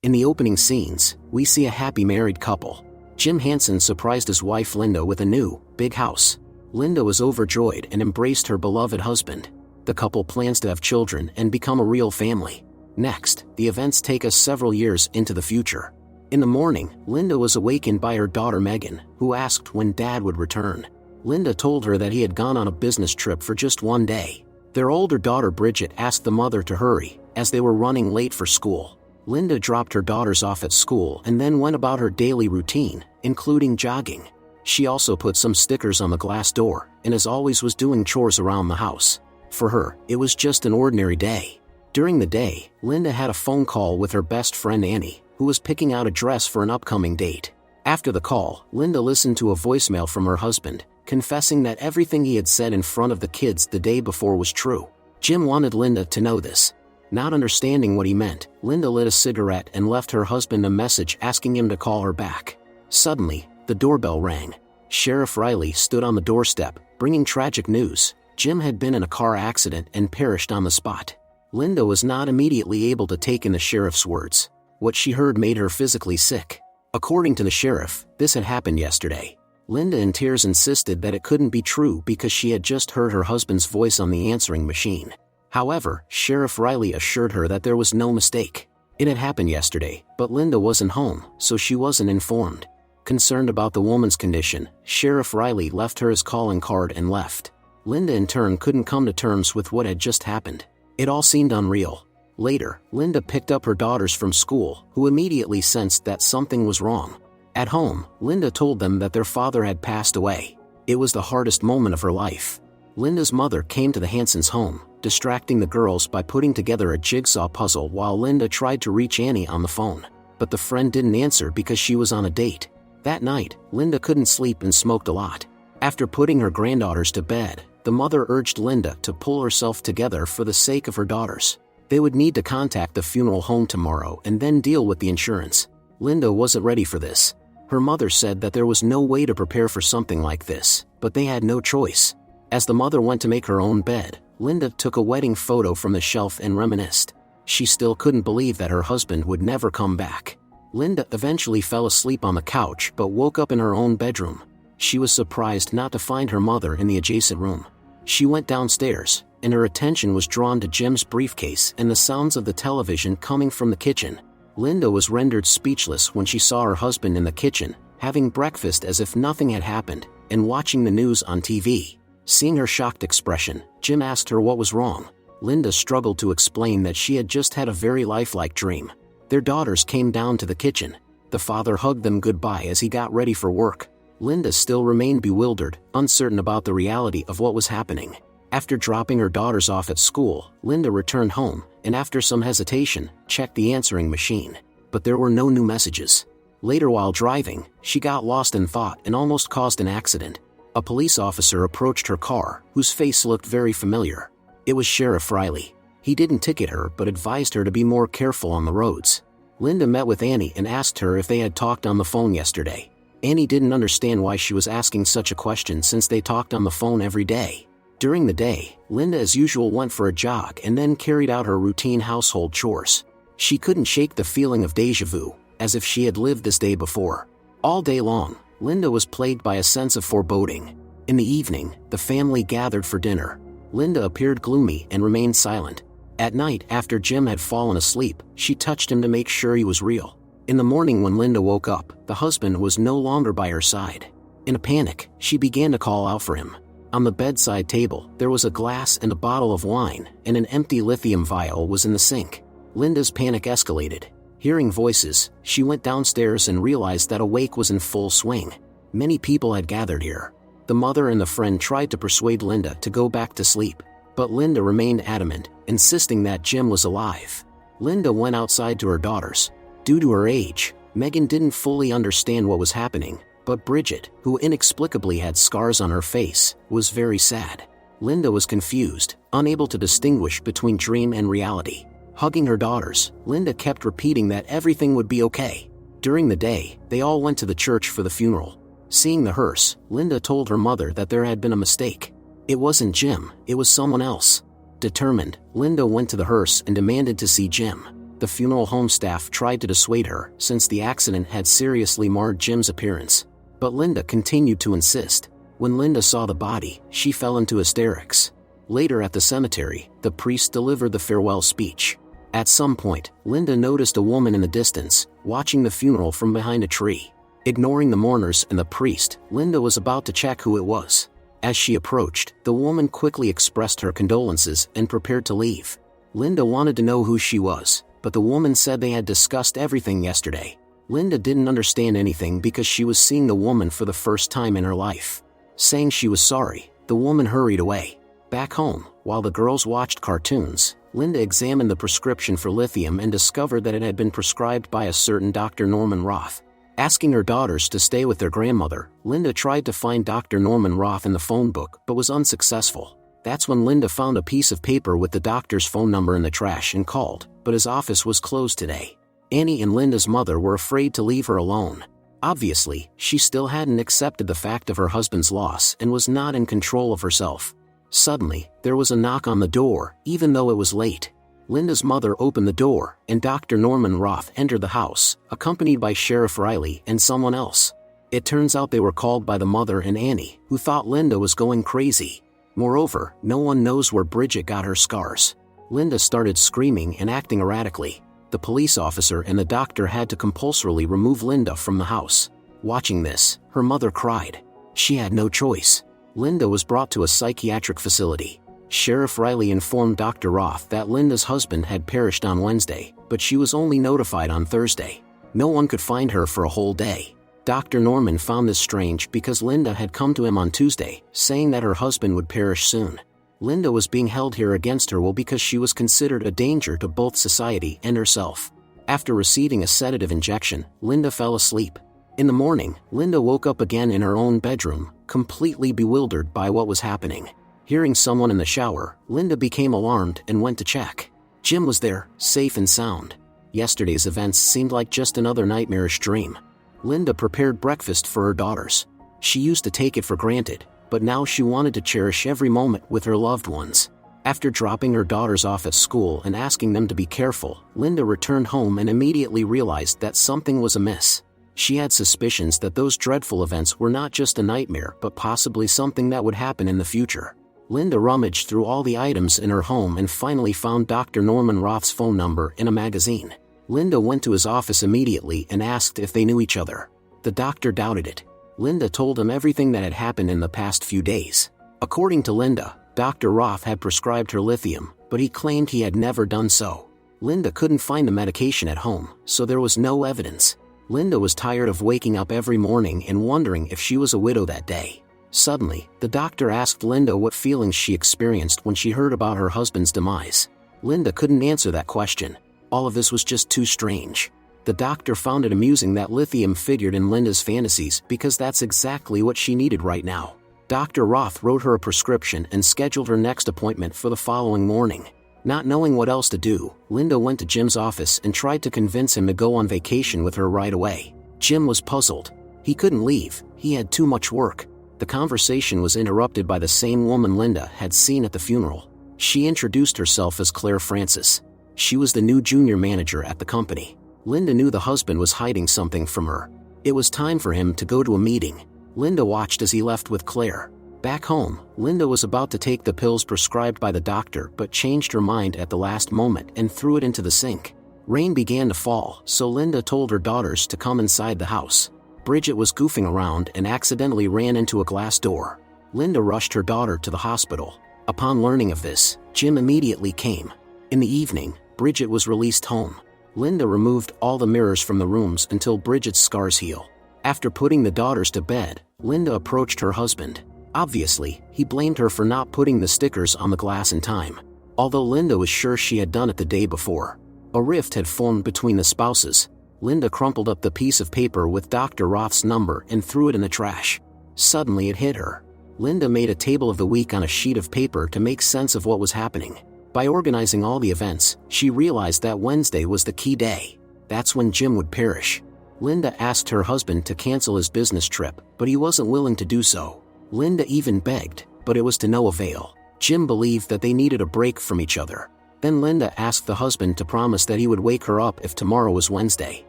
In the opening scenes, we see a happy married couple. Jim Hansen surprised his wife Linda with a new, big house. Linda was overjoyed and embraced her beloved husband. The couple plans to have children and become a real family. Next, the events take us several years into the future. In the morning, Linda was awakened by her daughter Megan, who asked when Dad would return. Linda told her that he had gone on a business trip for just one day. Their older daughter Bridget asked the mother to hurry, as they were running late for school. Linda dropped her daughters off at school and then went about her daily routine, including jogging. She also put some stickers on the glass door, and as always was doing chores around the house. For her, it was just an ordinary day. During the day, Linda had a phone call with her best friend Annie, who was picking out a dress for an upcoming date. After the call, Linda listened to a voicemail from her husband, confessing that everything he had said in front of the kids the day before was true. Jim wanted Linda to know this. Not understanding what he meant, Linda lit a cigarette and left her husband a message asking him to call her back. Suddenly, the doorbell rang. Sheriff Riley stood on the doorstep, bringing tragic news. Jim had been in a car accident and perished on the spot. Linda was not immediately able to take in the sheriff's words. What she heard made her physically sick. According to the sheriff, this had happened yesterday. Linda in tears insisted that it couldn't be true because she had just heard her husband's voice on the answering machine. However, Sheriff Riley assured her that there was no mistake. It had happened yesterday, but Linda wasn't home, so she wasn't informed. Concerned about the woman's condition, Sheriff Riley left her his calling card and left. Linda in turn couldn't come to terms with what had just happened. It all seemed unreal. Later, Linda picked up her daughters from school, who immediately sensed that something was wrong. At home, Linda told them that their father had passed away. It was the hardest moment of her life. Linda's mother came to the Hansens' home, distracting the girls by putting together a jigsaw puzzle while Linda tried to reach Annie on the phone. But the friend didn't answer because she was on a date. That night, Linda couldn't sleep and smoked a lot. After putting her granddaughters to bed, the mother urged Linda to pull herself together for the sake of her daughters. They would need to contact the funeral home tomorrow and then deal with the insurance. Linda wasn't ready for this. Her mother said that there was no way to prepare for something like this, but they had no choice. As the mother went to make her own bed, Linda took a wedding photo from the shelf and reminisced. She still couldn't believe that her husband would never come back. Linda eventually fell asleep on the couch but woke up in her own bedroom. She was surprised not to find her mother in the adjacent room. She went downstairs, and her attention was drawn to Jim's briefcase and the sounds of the television coming from the kitchen. Linda was rendered speechless when she saw her husband in the kitchen, having breakfast as if nothing had happened, and watching the news on TV. Seeing her shocked expression, Jim asked her what was wrong. Linda struggled to explain that she had just had a very lifelike dream. Their daughters came down to the kitchen. The father hugged them goodbye as he got ready for work. Linda still remained bewildered, uncertain about the reality of what was happening. After dropping her daughters off at school, Linda returned home, and after some hesitation, checked the answering machine. But there were no new messages. Later while driving, she got lost in thought and almost caused an accident. A police officer approached her car, whose face looked very familiar. It was Sheriff Riley. He didn't ticket her but advised her to be more careful on the roads. Linda met with Annie and asked her if they had talked on the phone yesterday. Annie didn't understand why she was asking such a question since they talked on the phone every day. During the day, Linda as usual went for a jog and then carried out her routine household chores. She couldn't shake the feeling of déjà vu, as if she had lived this day before. All day long, Linda was plagued by a sense of foreboding. In the evening, the family gathered for dinner. Linda appeared gloomy and remained silent. At night, after Jim had fallen asleep, she touched him to make sure he was real. In the morning when Linda woke up, the husband was no longer by her side. In a panic, she began to call out for him. On the bedside table, there was a glass and a bottle of wine, and an empty lithium vial was in the sink. Linda's panic escalated. Hearing voices, she went downstairs and realized that a wake was in full swing. Many people had gathered here. The mother and the friend tried to persuade Linda to go back to sleep, but Linda remained adamant, insisting that Jim was alive. Linda went outside to her daughters. Due to her age, Megan didn't fully understand what was happening, but Bridget, who inexplicably had scars on her face, was very sad. Linda was confused, unable to distinguish between dream and reality. Hugging her daughters, Linda kept repeating that everything would be okay. During the day, they all went to the church for the funeral. Seeing the hearse, Linda told her mother that there had been a mistake. It wasn't Jim, it was someone else. Determined, Linda went to the hearse and demanded to see Jim. The funeral home staff tried to dissuade her since the accident had seriously marred Jim's appearance. But Linda continued to insist. When Linda saw the body, she fell into hysterics. Later at the cemetery, the priest delivered the farewell speech. At some point, Linda noticed a woman in the distance, watching the funeral from behind a tree. Ignoring the mourners and the priest, Linda was about to check who it was. As she approached, the woman quickly expressed her condolences and prepared to leave. Linda wanted to know who she was, but the woman said they had discussed everything yesterday. Linda didn't understand anything because she was seeing the woman for the first time in her life. Saying she was sorry, the woman hurried away. Back home, while the girls watched cartoons, Linda examined the prescription for lithium and discovered that it had been prescribed by a certain Dr. Norman Roth. Asking her daughters to stay with their grandmother, Linda tried to find Dr. Norman Roth in the phone book but was unsuccessful. That's when Linda found a piece of paper with the doctor's phone number in the trash and called, but his office was closed today. Annie and Linda's mother were afraid to leave her alone. Obviously, she still hadn't accepted the fact of her husband's loss and was not in control of herself. Suddenly, there was a knock on the door, even though it was late. Linda's mother opened the door, and Dr. Norman Roth entered the house, accompanied by Sheriff Riley and someone else. It turns out they were called by the mother and Annie, who thought Linda was going crazy. Moreover, no one knows where Bridget got her scars. Linda started screaming and acting erratically. The police officer and the doctor had to compulsorily remove Linda from the house. Watching this, her mother cried. She had no choice. Linda was brought to a psychiatric facility. Sheriff Riley informed Dr. Roth that Linda's husband had perished on Wednesday, but she was only notified on Thursday. No one could find her for a whole day. Dr. Norman found this strange because Linda had come to him on Tuesday, saying that her husband would perish soon. Linda was being held here against her will because she was considered a danger to both society and herself. After receiving a sedative injection, Linda fell asleep. In the morning, Linda woke up again in her own bedroom, completely bewildered by what was happening. Hearing someone in the shower, Linda became alarmed and went to check. Jim was there, safe and sound. Yesterday's events seemed like just another nightmarish dream. Linda prepared breakfast for her daughters. She used to take it for granted, but now she wanted to cherish every moment with her loved ones. After dropping her daughters off at school and asking them to be careful, Linda returned home and immediately realized that something was amiss. She had suspicions that those dreadful events were not just a nightmare but possibly something that would happen in the future. Linda rummaged through all the items in her home and finally found Dr. Norman Roth's phone number in a magazine. Linda went to his office immediately and asked if they knew each other. The doctor doubted it. Linda told him everything that had happened in the past few days. According to Linda, Dr. Roth had prescribed her lithium, but he claimed he had never done so. Linda couldn't find the medication at home, so there was no evidence. Linda was tired of waking up every morning and wondering if she was a widow that day. Suddenly, the doctor asked Linda what feelings she experienced when she heard about her husband's demise. Linda couldn't answer that question. All of this was just too strange. The doctor found it amusing that lithium figured in Linda's fantasies because that's exactly what she needed right now. Dr. Roth wrote her a prescription and scheduled her next appointment for the following morning. Not knowing what else to do, Linda went to Jim's office and tried to convince him to go on vacation with her right away. Jim was puzzled. He couldn't leave, he had too much work. The conversation was interrupted by the same woman Linda had seen at the funeral. She introduced herself as Claire Francis. She was the new junior manager at the company. Linda knew the husband was hiding something from her. It was time for him to go to a meeting. Linda watched as he left with Claire. Back home, Linda was about to take the pills prescribed by the doctor but changed her mind at the last moment and threw it into the sink. Rain began to fall, so Linda told her daughters to come inside the house. Bridget was goofing around and accidentally ran into a glass door. Linda rushed her daughter to the hospital. Upon learning of this, Jim immediately came. In the evening, Bridget was released home. Linda removed all the mirrors from the rooms until Bridget's scars heal. After putting the daughters to bed, Linda approached her husband. Obviously, he blamed her for not putting the stickers on the glass in time. Although Linda was sure she had done it the day before. A rift had formed between the spouses. Linda crumpled up the piece of paper with Dr. Roth's number and threw it in the trash. Suddenly it hit her. Linda made a table of the week on a sheet of paper to make sense of what was happening. By organizing all the events, she realized that Wednesday was the key day. That's when Jim would perish. Linda asked her husband to cancel his business trip, but he wasn't willing to do so. Linda even begged, but it was to no avail. Jim believed that they needed a break from each other. Then Linda asked the husband to promise that he would wake her up if tomorrow was Wednesday.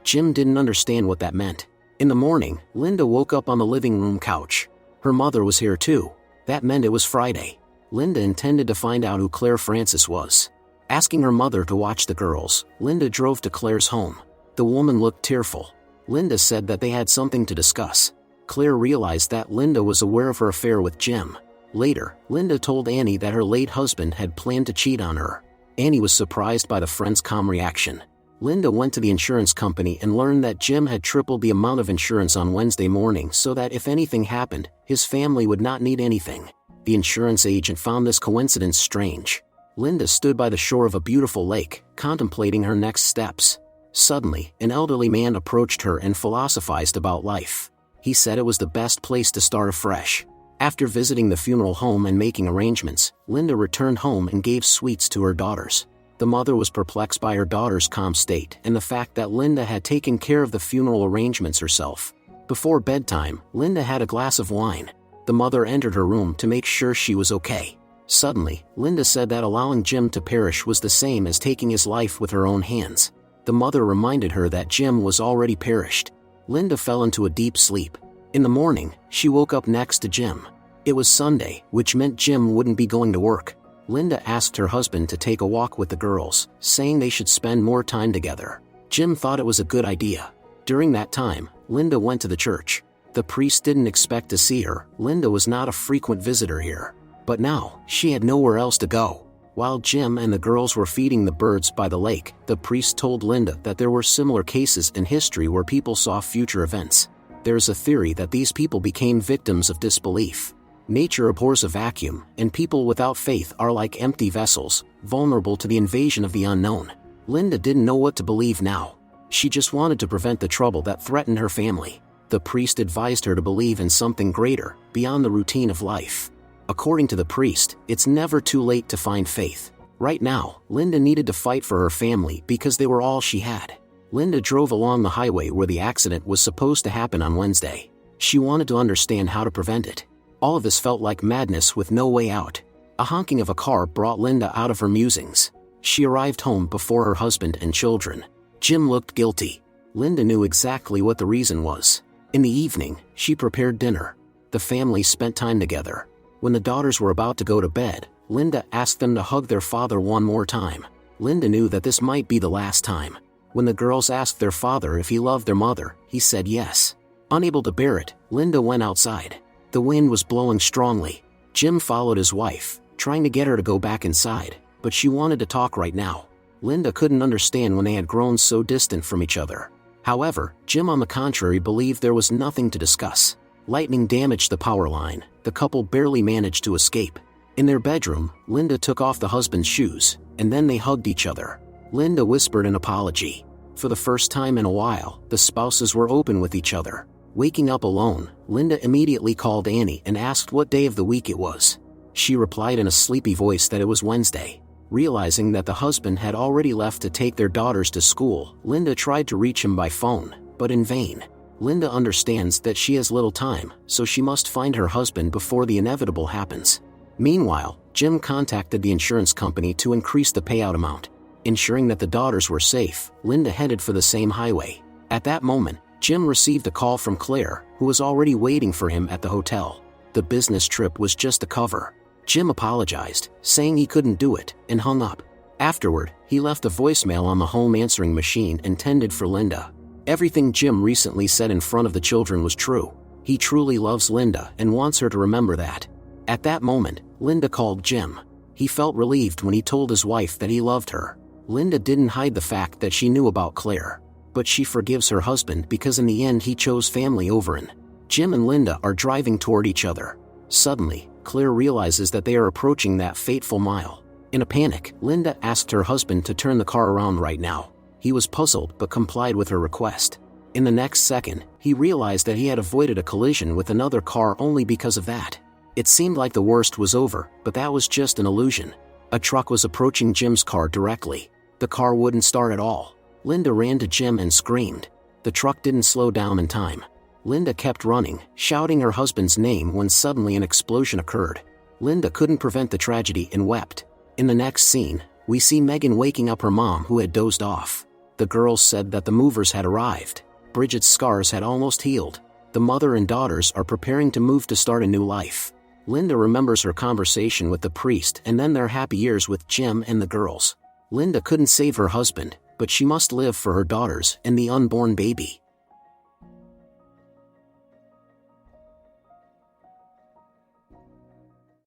Jim didn't understand what that meant. In the morning, Linda woke up on the living room couch. Her mother was here too. That meant it was Friday. Linda intended to find out who Claire Francis was. Asking her mother to watch the girls, Linda drove to Claire's home. The woman looked tearful. Linda said that they had something to discuss. Claire realized that Linda was aware of her affair with Jim. Later, Linda told Annie that her late husband had planned to cheat on her. Annie was surprised by the friend's calm reaction. Linda went to the insurance company and learned that Jim had tripled the amount of insurance on Wednesday morning so that if anything happened, his family would not need anything. The insurance agent found this coincidence strange. Linda stood by the shore of a beautiful lake, contemplating her next steps. Suddenly, an elderly man approached her and philosophized about life. He said it was the best place to start afresh. After visiting the funeral home and making arrangements, Linda returned home and gave sweets to her daughters. The mother was perplexed by her daughter's calm state and the fact that Linda had taken care of the funeral arrangements herself. Before bedtime, Linda had a glass of wine. The mother entered her room to make sure she was okay. Suddenly, Linda said that allowing Jim to perish was the same as taking his life with her own hands. The mother reminded her that Jim was already perished. Linda fell into a deep sleep. In the morning, she woke up next to Jim. It was Sunday, which meant Jim wouldn't be going to work. Linda asked her husband to take a walk with the girls, saying they should spend more time together. Jim thought it was a good idea. During that time, Linda went to the church. The priest didn't expect to see her. Linda was not a frequent visitor here. But now, she had nowhere else to go. While Jim and the girls were feeding the birds by the lake, the priest told Linda that there were similar cases in history where people saw future events. There's a theory that these people became victims of disbelief. Nature abhors a vacuum, and people without faith are like empty vessels, vulnerable to the invasion of the unknown. Linda didn't know what to believe now. She just wanted to prevent the trouble that threatened her family. The priest advised her to believe in something greater, beyond the routine of life. According to the priest, it's never too late to find faith. Right now, Linda needed to fight for her family because they were all she had. Linda drove along the highway where the accident was supposed to happen on Wednesday. She wanted to understand how to prevent it. All of this felt like madness with no way out. A honking of a car brought Linda out of her musings. She arrived home before her husband and children. Jim looked guilty. Linda knew exactly what the reason was. In the evening, she prepared dinner. The family spent time together. When the daughters were about to go to bed, Linda asked them to hug their father one more time. Linda knew that this might be the last time. When the girls asked their father if he loved their mother, he said yes. Unable to bear it, Linda went outside. The wind was blowing strongly. Jim followed his wife, trying to get her to go back inside, but she wanted to talk right now. Linda couldn't understand when they had grown so distant from each other. However, Jim on the contrary believed there was nothing to discuss. Lightning damaged the power line. The couple barely managed to escape. In their bedroom, Linda took off the husband's shoes, and then they hugged each other. Linda whispered an apology. For the first time in a while, the spouses were open with each other. Waking up alone, Linda immediately called Annie and asked what day of the week it was. She replied in a sleepy voice that it was Wednesday. Realizing that the husband had already left to take their daughters to school, Linda tried to reach him by phone, but in vain. Linda understands that she has little time, so she must find her husband before the inevitable happens. Meanwhile, Jim contacted the insurance company to increase the payout amount. Ensuring that the daughters were safe, Linda headed for the same highway. At that moment, Jim received a call from Claire, who was already waiting for him at the hotel. The business trip was just a cover. Jim apologized, saying he couldn't do it, and hung up. Afterward, he left a voicemail on the home answering machine intended for Linda. Everything Jim recently said in front of the children was true. He truly loves Linda and wants her to remember that. At that moment, Linda called Jim. He felt relieved when he told his wife that he loved her. Linda didn't hide the fact that she knew about Claire. But she forgives her husband because in the end he chose family over him. Jim and Linda are driving toward each other. Suddenly, Claire realizes that they are approaching that fateful mile. In a panic, Linda asked her husband to turn the car around right now. He was puzzled but complied with her request. In the next second, he realized that he had avoided a collision with another car only because of that. It seemed like the worst was over, but that was just an illusion. A truck was approaching Jim's car directly. The car wouldn't start at all. Linda ran to Jim and screamed. The truck didn't slow down in time. Linda kept running, shouting her husband's name when suddenly an explosion occurred. Linda couldn't prevent the tragedy and wept. In the next scene, we see Megan waking up her mom who had dozed off. The girls said that the movers had arrived. Bridget's scars had almost healed. The mother and daughters are preparing to move to start a new life. Linda remembers her conversation with the priest and then their happy years with Jim and the girls. Linda couldn't save her husband, but she must live for her daughters and the unborn baby.